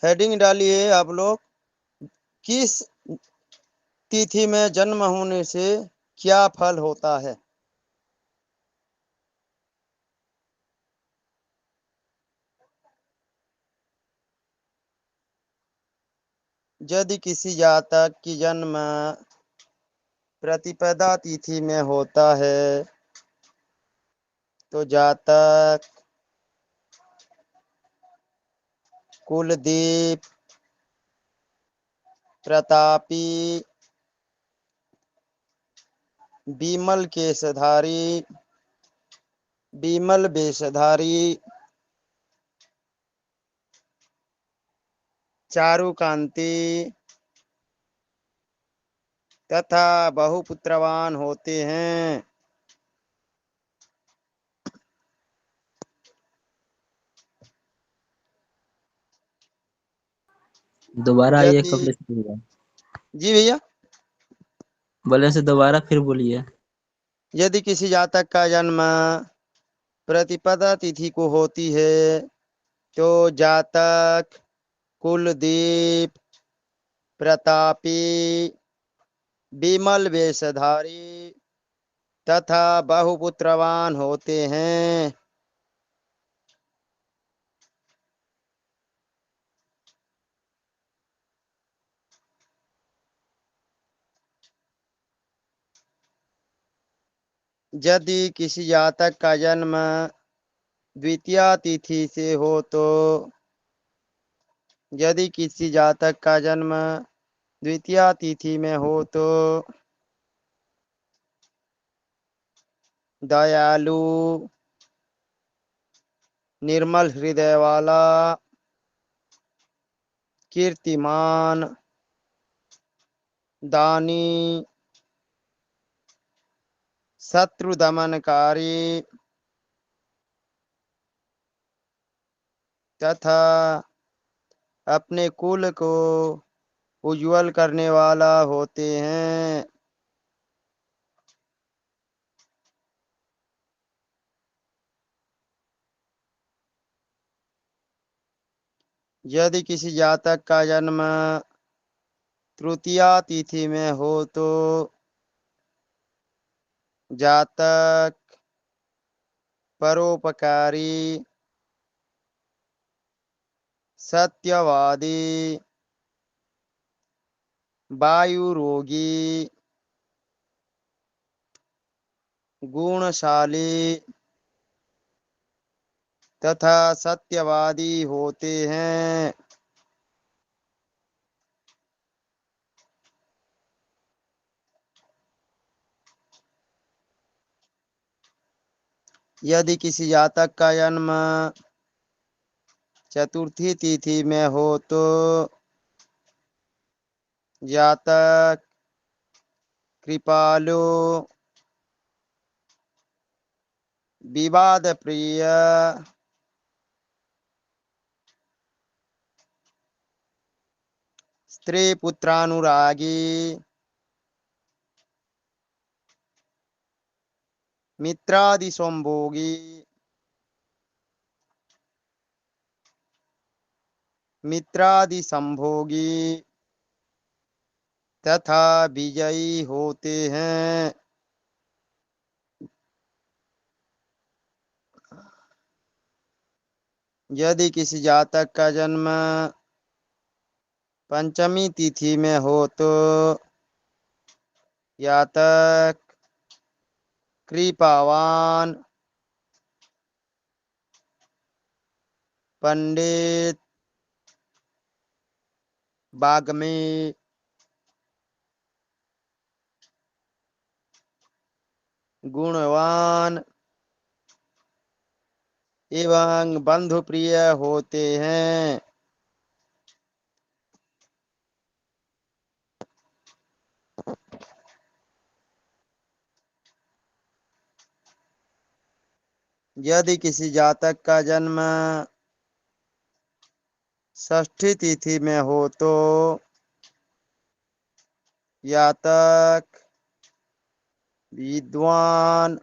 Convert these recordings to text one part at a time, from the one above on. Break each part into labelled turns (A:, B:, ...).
A: Heading डालिए आप लोग। किस तिथि में जन्म होने से क्या फल होता है? यदि किसी जातक की जन्म प्रतिपदा तिथि में होता है तो जातक कुलदीप, प्रतापी, बीमल केशधारी, बीमल वेशधारी, चारुकांति तथा बहुपुत्रवान होते हैं।
B: दोबारा ये
A: यदि
B: कब से बोलिए?
A: जी भैया,
B: बोले से दोबारा फिर बोलिए।
A: यदि किसी जातक का जन्म प्रतिपदा तिथि को होती है तो जातक कुलदीप, प्रतापी, बीमल वेशधारी तथा बहुपुत्रवान होते हैं। यदि किसी जातक का जन्म द्वितीया तिथि से हो तो यदि किसी जातक का जन्म द्वितीया तिथि में हो तो दयालु, निर्मल हृदय वाला, कीर्तिमान, दानी, शत्रु दमनकारी तथा अपने कुल को उज्जवल करने वाला होते हैं। यदि किसी जातक का जन्म तृतीया तिथि में हो तो जातक परोपकारी, सत्यवादी, वायु रोगी, गुणशाली तथा सत्यवादी होते हैं। यदि किसी जातक का जन्म चतुर्थी तिथि में हो तो जातक कृपालु, विवाद प्रिय, स्त्री पुत्रानुरागी, मित्रादि संभोगी, मित्रादि संभोगी तथा विजयी होते हैं। यदि किसी जातक का जन्म पंचमी तिथि में हो तो जातक कृपावान, पंडित, वाग्मी, गुणवान एवं बंधुप्रिय होते हैं। यदि किसी जातक का जन्म षष्ठी तिथि में हो तो जातक विद्वान,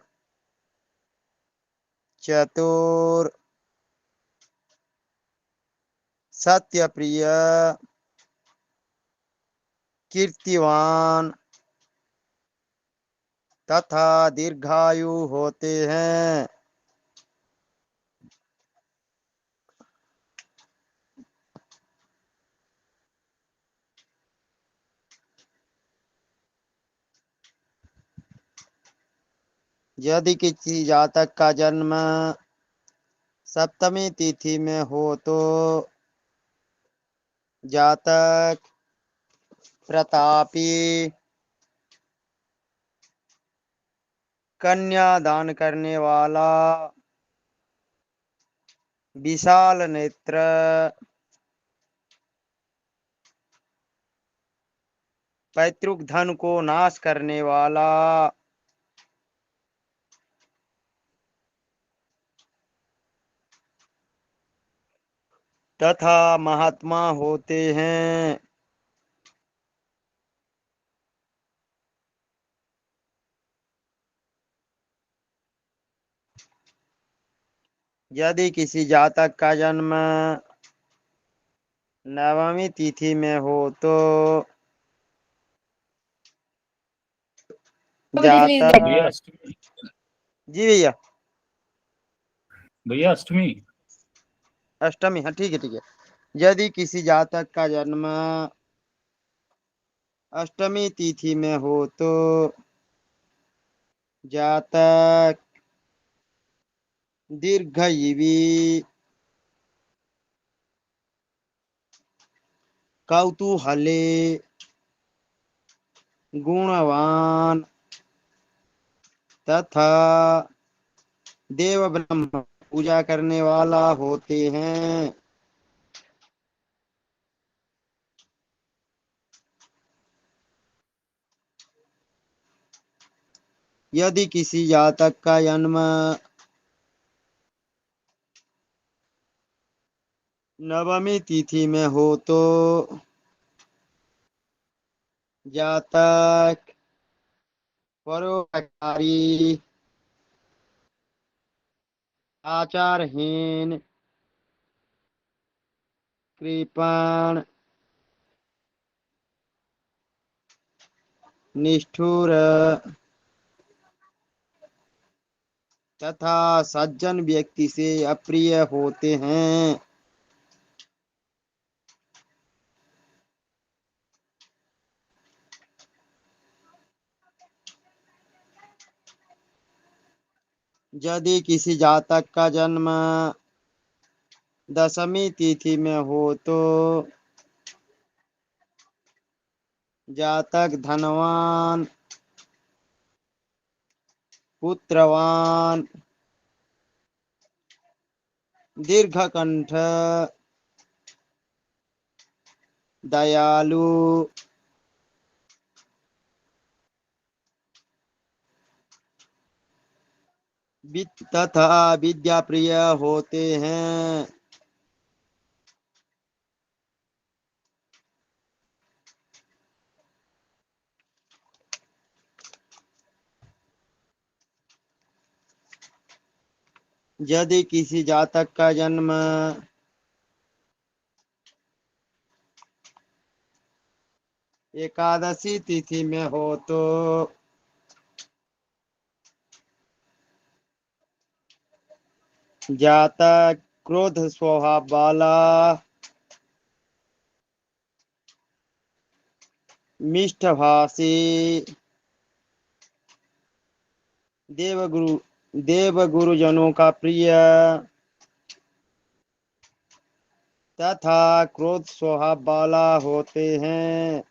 A: चतुर, सत्य प्रिय, कीर्तिवान तथा दीर्घायु होते हैं। यदि किसी जातक का जन्म सप्तमी तिथि में हो तो जातक प्रतापी, कन्या दान करने वाला, विशाल नेत्र, पैतृक धन को नाश करने वाला तथा महात्मा होते हैं। यदि किसी जातक का जन्म नवमी तिथि में हो तो जातक,
C: भैया अष्टमी।
A: जी भैया,
C: भैया अष्टमी।
A: अष्टमी, हाँ ठीक है ठीक है। यदि किसी जातक का जन्म अष्टमी तिथि में हो तो जातक दीर्घजीवी, कौतूहली, गुणवान तथा देव ब्रह्म पूजा करने वाला होते हैं। यदि किसी जातक का जन्म नवमी तिथि में हो तो जातक परोपकारी, आचारहीन, कृपण, निष्ठुर तथा सज्जन व्यक्ति से अप्रिय होते हैं। यदि किसी जातक का जन्म दशमी तिथि में हो तो जातक धनवान, पुत्रवान, दीर्घकंठ, दयालु तथा विद्या प्रिय होते हैं। यदि किसी जातक का जन्म एकादशी तिथि में हो तो जातक क्रोध स्वभाव वाला, मिष्टभाषी, देवगुरु देव गुरुजनों का प्रिय तथा क्रोध स्वभाव वाला होते हैं।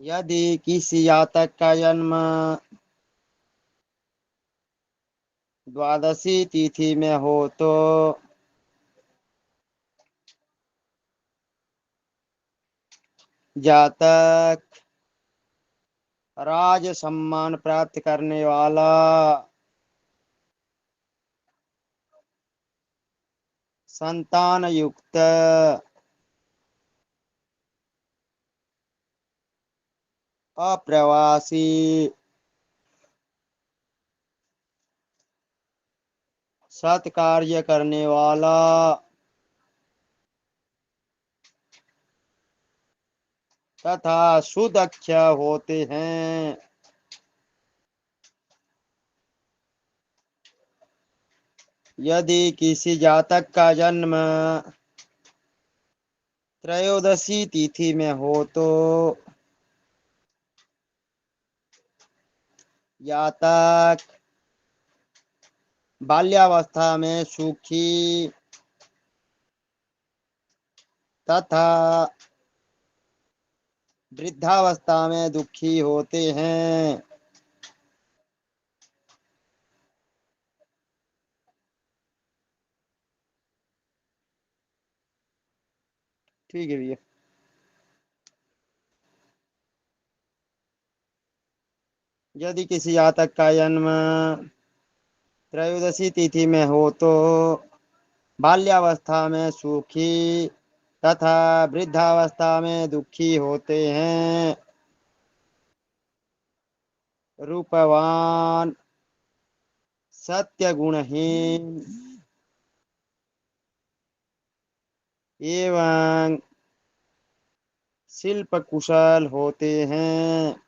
A: यदि किसी जातक का जन्म द्वादशी तिथि में हो तो जातक राज सम्मान प्राप्त करने वाला, संतान युक्त, अप्रवासी, सत् कार्य करने वाला, तथा सुदक्ष होते हैं। यदि किसी जातक का जन्म त्रयोदशी तिथि में हो तो जातक बाल्यावस्था में सुखी तथा वृद्धावस्था में दुखी होते हैं। ठीक है भैया। यदि किसी जातक का जन्म त्रयोदशी तिथि में हो तो बाल्यावस्था में सुखी तथा वृद्धावस्था में दुखी होते हैं। रूपवान, सत्य गुणहीन एवं शिल्प कुशल होते हैं।